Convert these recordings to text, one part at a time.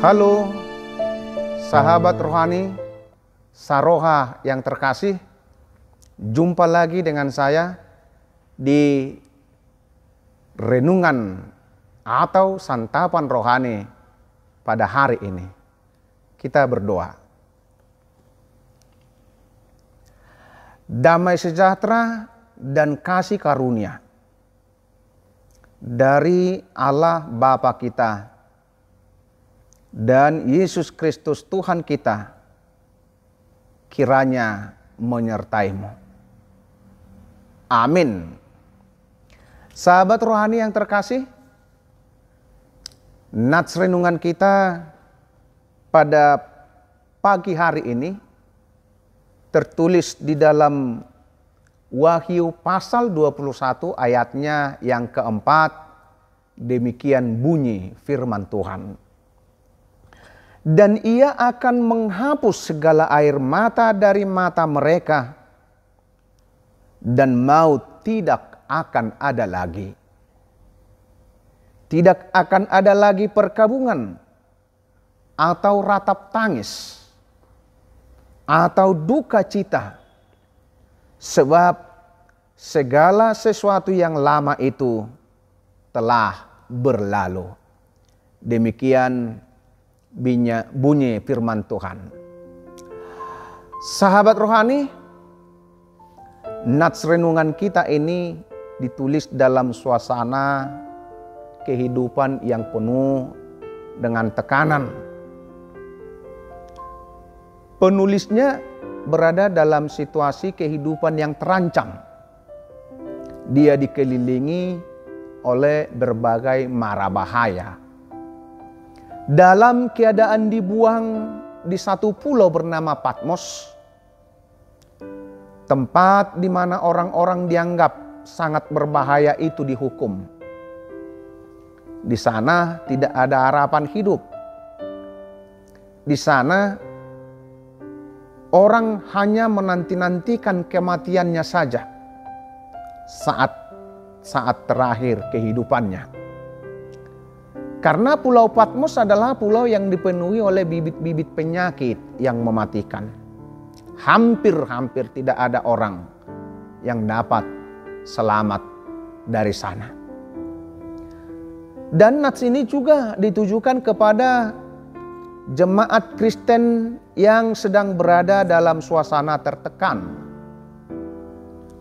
Halo sahabat rohani, Saroha yang terkasih, jumpa lagi dengan saya di renungan atau santapan rohani pada hari ini. Kita berdoa. Damai sejahtera dan kasih karunia dari Allah Bapa kita dan Yesus Kristus Tuhan kita kiranya menyertaimu. Amin. Sahabat rohani yang terkasih, nats renungan kita pada pagi hari ini tertulis di dalam Wahyu pasal 21 ayatnya yang keempat. Demikian bunyi firman Tuhan. Dan ia akan menghapus segala air mata dari mata mereka, dan maut tidak akan ada lagi. Tidak akan ada lagi perkabungan, atau ratap tangis, atau duka cita, sebab segala sesuatu yang lama itu telah berlalu. Demikian bunyi firman Tuhan. Sahabat rohani, nats renungan kita ini ditulis dalam suasana kehidupan yang penuh dengan tekanan. Penulisnya berada dalam situasi kehidupan yang terancam. Dia dikelilingi oleh berbagai mara bahaya. Dalam keadaan dibuang di satu pulau bernama Patmos, tempat di mana orang-orang dianggap sangat berbahaya itu dihukum. Di sana tidak ada harapan hidup. Di sana orang hanya menanti-nantikan kematiannya saja saat terakhir kehidupannya. Karena Pulau Patmos adalah pulau yang dipenuhi oleh bibit-bibit penyakit yang mematikan. Hampir tidak ada orang yang dapat selamat dari sana. Dan nats ini juga ditujukan kepada jemaat Kristen yang sedang berada dalam suasana tertekan.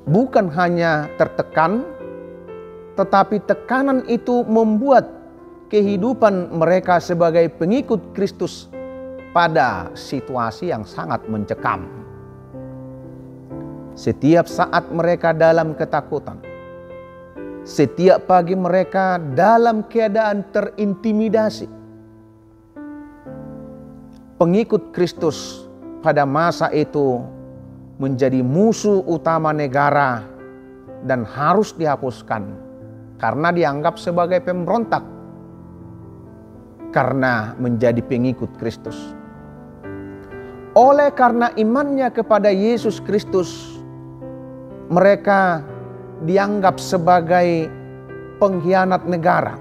Bukan hanya tertekan, tetapi tekanan itu membuat kehidupan mereka sebagai pengikut Kristus pada situasi yang sangat mencekam. Setiap saat mereka dalam ketakutan. Setiap pagi mereka dalam keadaan terintimidasi. Pengikut Kristus pada masa itu menjadi musuh utama negara dan harus dihapuskan karena dianggap sebagai pemberontak karena menjadi pengikut Kristus. Oleh karena imannya kepada Yesus Kristus, mereka dianggap sebagai pengkhianat negara,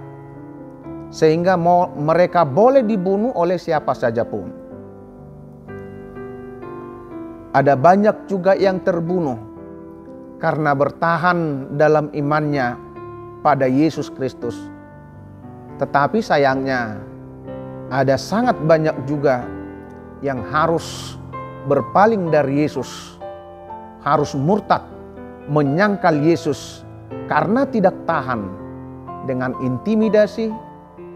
sehingga mereka boleh dibunuh oleh siapa saja pun. Ada banyak juga yang terbunuh karena bertahan dalam imannya pada Yesus Kristus. Tetapi sayangnya ada sangat banyak juga yang harus berpaling dari Yesus, harus murtad, menyangkal Yesus karena tidak tahan dengan intimidasi,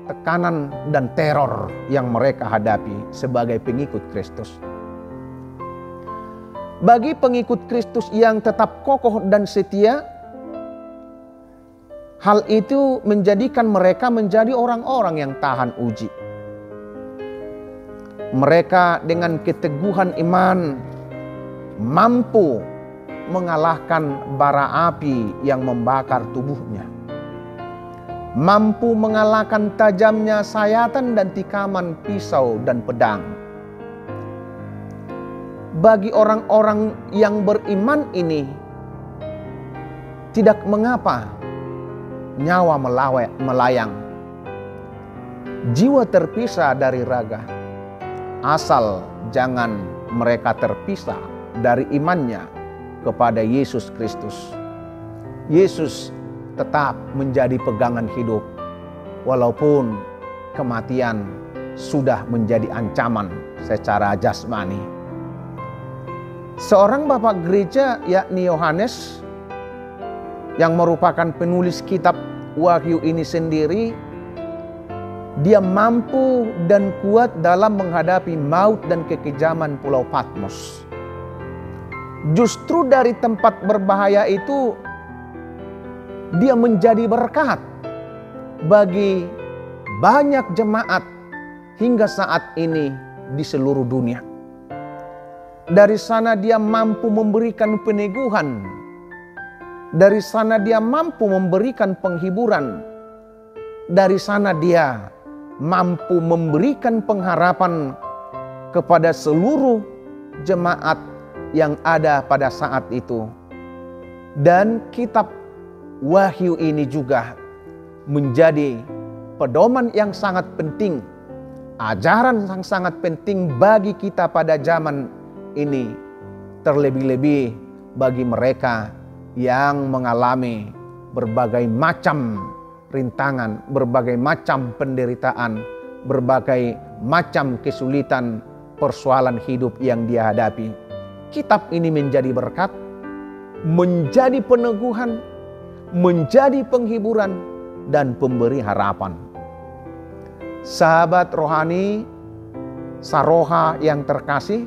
tekanan, dan teror yang mereka hadapi sebagai pengikut Kristus. Bagi pengikut Kristus yang tetap kokoh dan setia, hal itu menjadikan mereka menjadi orang-orang yang tahan uji. Mereka dengan keteguhan iman mampu mengalahkan bara api yang membakar tubuhnya. Mampu mengalahkan tajamnya sayatan dan tikaman pisau dan pedang. Bagi orang-orang yang beriman ini, tidak mengapa nyawa melayang. jiwa terpisah dari raga, asal jangan mereka terpisah dari imannya kepada Yesus Kristus. Yesus tetap menjadi pegangan hidup, walaupun kematian sudah menjadi ancaman secara jasmani. Seorang bapak gereja, yakni Yohanes, yang merupakan penulis kitab Wahyu ini sendiri, dia mampu dan kuat dalam menghadapi maut dan kekejaman Pulau Patmos. Justru dari tempat berbahaya itu, dia menjadi berkat bagi banyak jemaat hingga saat ini di seluruh dunia. Dari sana dia mampu memberikan peneguhan. Dari sana dia mampu memberikan penghiburan. Dari sana dia mampu memberikan pengharapan kepada seluruh jemaat yang ada pada saat itu. Dan kitab Wahyu ini juga menjadi pedoman yang sangat penting, ajaran yang sangat penting bagi kita pada zaman ini, terlebih-lebih bagi mereka yang mengalami berbagai macam rintangan, berbagai macam penderitaan, berbagai macam kesulitan, persoalan hidup yang dia hadapi. Kitab ini menjadi berkat, menjadi peneguhan, menjadi penghiburan, dan pemberi harapan. Sahabat rohani, saroha yang terkasih,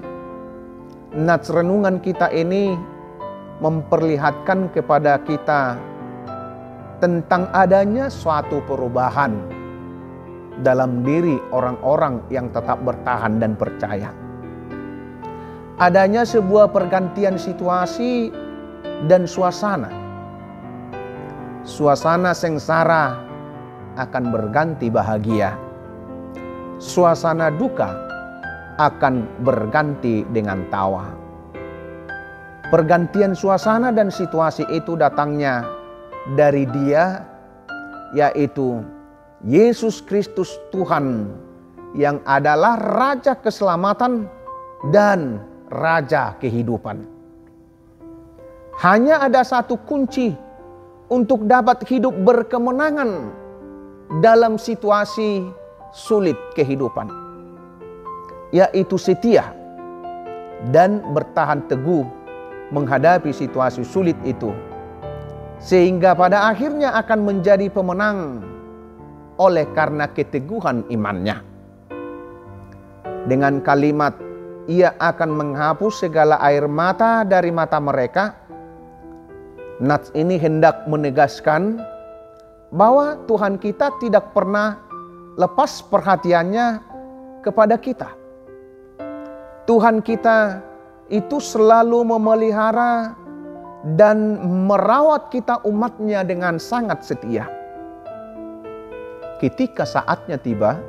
nats renungan kita ini memperlihatkan kepada kita tentang adanya suatu perubahan dalam diri orang-orang yang tetap bertahan dan percaya. Adanya sebuah pergantian situasi dan suasana. Suasana sengsara akan berganti bahagia. Suasana duka akan berganti dengan tawa. Pergantian suasana dan situasi itu datangnya dari Dia, yaitu Yesus Kristus Tuhan, yang adalah Raja keselamatan dan Raja kehidupan. Hanya ada satu kunci untuk dapat hidup berkemenangan dalam situasi sulit kehidupan, yaitu setia dan bertahan teguh menghadapi situasi sulit itu, sehingga pada akhirnya akan menjadi pemenang oleh karena keteguhan imannya. Dengan kalimat, ia akan menghapus segala air mata dari mata mereka. Nats ini hendak menegaskan bahwa Tuhan kita tidak pernah lepas perhatiannya kepada kita. Tuhan kita itu selalu memelihara dan merawat kita umatnya dengan sangat setia. Ketika saatnya tiba,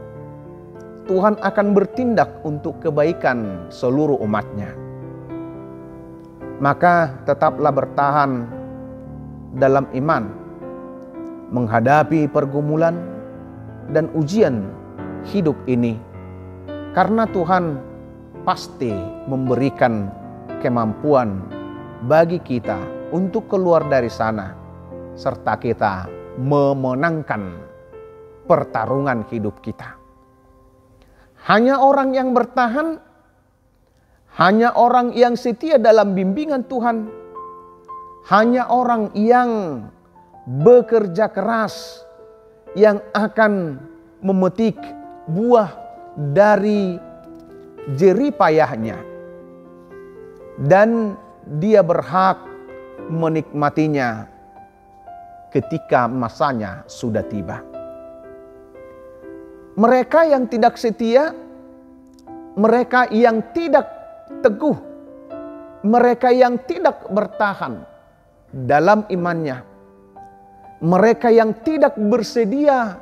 Tuhan akan bertindak untuk kebaikan seluruh umatnya. Maka tetaplah bertahan dalam iman, menghadapi pergumulan dan ujian hidup ini, karena Tuhan pasti memberikan kemampuan bagi kita untuk keluar dari sana, serta kita memenangkan pertarungan hidup kita. Hanya orang yang bertahan, hanya orang yang setia dalam bimbingan Tuhan, hanya orang yang bekerja keras yang akan memetik buah dari jerih payahnya, dan dia berhak menikmatinya ketika masanya sudah tiba. Mereka yang tidak setia, mereka yang tidak teguh, mereka yang tidak bertahan dalam imannya, mereka yang tidak bersedia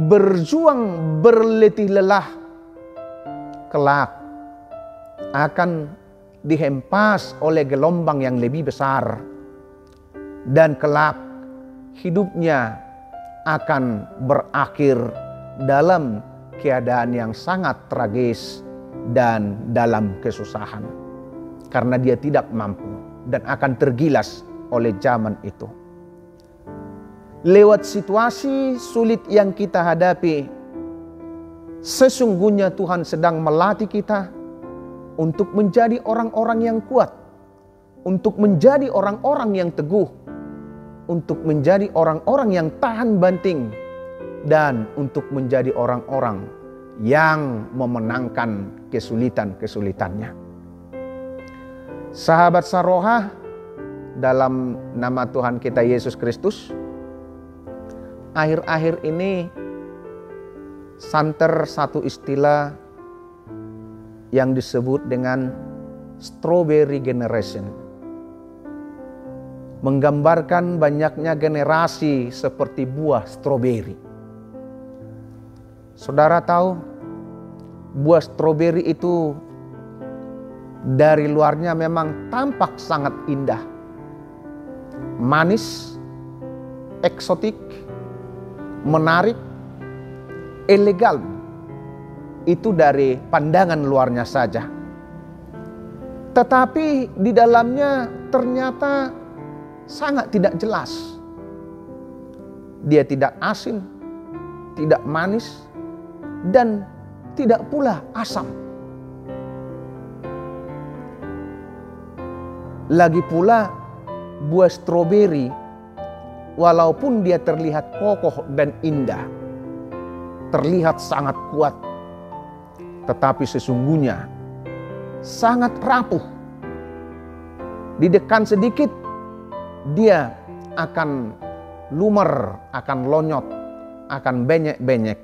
berjuang berletih lelah, kelak akan dihempas oleh gelombang yang lebih besar, dan kelak hidupnya akan berakhir dalam keadaan yang sangat tragis dan dalam kesusahan. Karena dia tidak mampu dan akan tergilas oleh zaman itu. Lewat situasi sulit yang kita hadapi, sesungguhnya Tuhan sedang melatih kita untuk menjadi orang-orang yang kuat, untuk menjadi orang-orang yang teguh, untuk menjadi orang-orang yang tahan banting, dan untuk menjadi orang-orang yang memenangkan kesulitan-kesulitannya. Sahabat Saroha, dalam nama Tuhan kita Yesus Kristus, akhir-akhir ini santer satu istilah yang disebut dengan strawberry generation. Menggambarkan banyaknya generasi seperti buah stroberi. Saudara tahu, buah stroberi itu dari luarnya memang tampak sangat indah, manis, eksotik, menarik, elegan. Itu dari pandangan luarnya saja. Tetapi di dalamnya ternyata sangat tidak jelas. Dia tidak asin, tidak manis, dan tidak pula asam. Lagi pula buah stroberi, walaupun dia terlihat kokoh dan indah, terlihat sangat kuat, tetapi sesungguhnya sangat rapuh. Didekan sedikit, dia akan lumer, akan lonyot, akan benyek-benyek.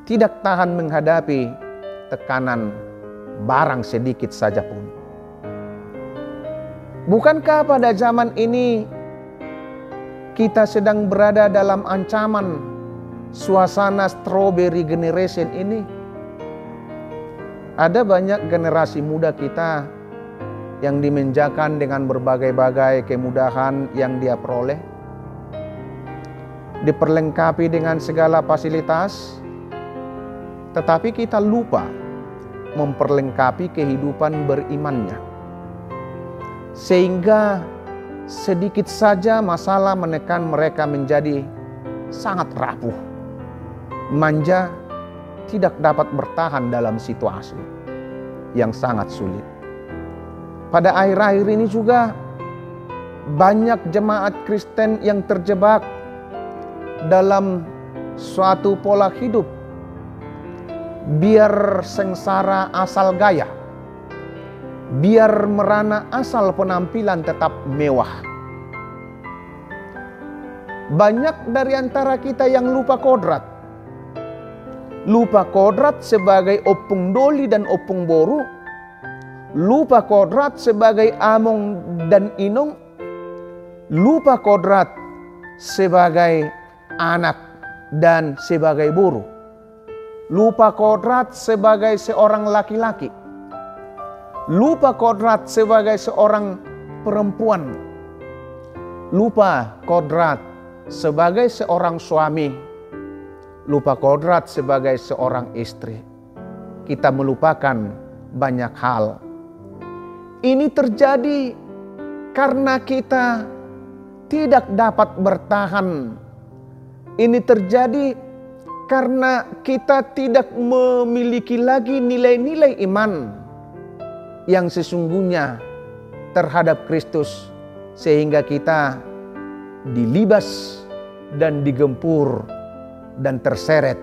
Tidak tahan menghadapi tekanan barang sedikit saja pun. Bukankah pada zaman ini kita sedang berada dalam ancaman suasana strawberry generation ini? Ada banyak generasi muda kita yang dimanjakan dengan berbagai-bagai kemudahan yang dia peroleh, diperlengkapi dengan segala fasilitas, tetapi kita lupa memperlengkapi kehidupan berimannya. Sehingga sedikit saja masalah menekan mereka menjadi sangat rapuh, manja, tidak dapat bertahan dalam situasi yang sangat sulit. Pada akhir-akhir ini juga banyak jemaat Kristen yang terjebak dalam suatu pola hidup biar sengsara asal gaya, biar merana asal penampilan tetap mewah. Banyak dari antara kita yang lupa kodrat. Lupa kodrat sebagai opung doli dan opung boru. Lupa kodrat sebagai among dan inong. Lupa kodrat sebagai anak dan sebagai buruh. Lupa kodrat sebagai seorang laki-laki. Lupa kodrat sebagai seorang perempuan. Lupa kodrat sebagai seorang suami. Lupa kodrat sebagai seorang istri. Kita melupakan banyak hal. Ini terjadi karena kita tidak dapat bertahan. Ini terjadi karena kita tidak memiliki lagi nilai-nilai iman yang sesungguhnya terhadap Kristus, sehingga kita dilibas dan digempur dan terseret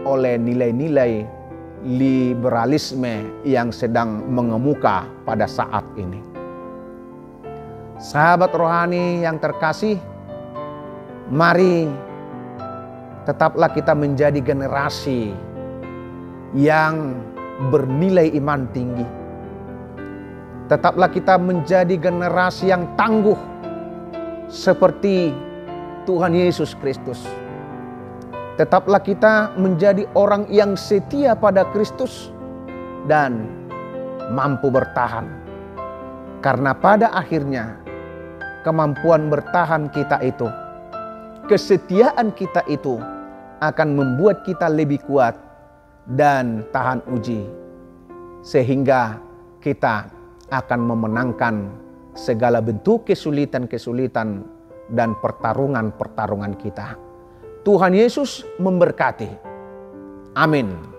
oleh nilai-nilai liberalisme yang sedang mengemuka pada saat ini. Sahabat rohani yang terkasih, mari tetaplah kita menjadi generasi yang bernilai iman tinggi. Tetaplah kita menjadi generasi yang tangguh seperti Tuhan Yesus Kristus. Tetaplah kita menjadi orang yang setia pada Kristus dan mampu bertahan. Karena pada akhirnya kemampuan bertahan kita itu, kesetiaan kita itu akan membuat kita lebih kuat dan tahan uji, sehingga kita akan memenangkan segala bentuk kesulitan-kesulitan dan pertarungan-pertarungan kita. Tuhan Yesus memberkati. Amin.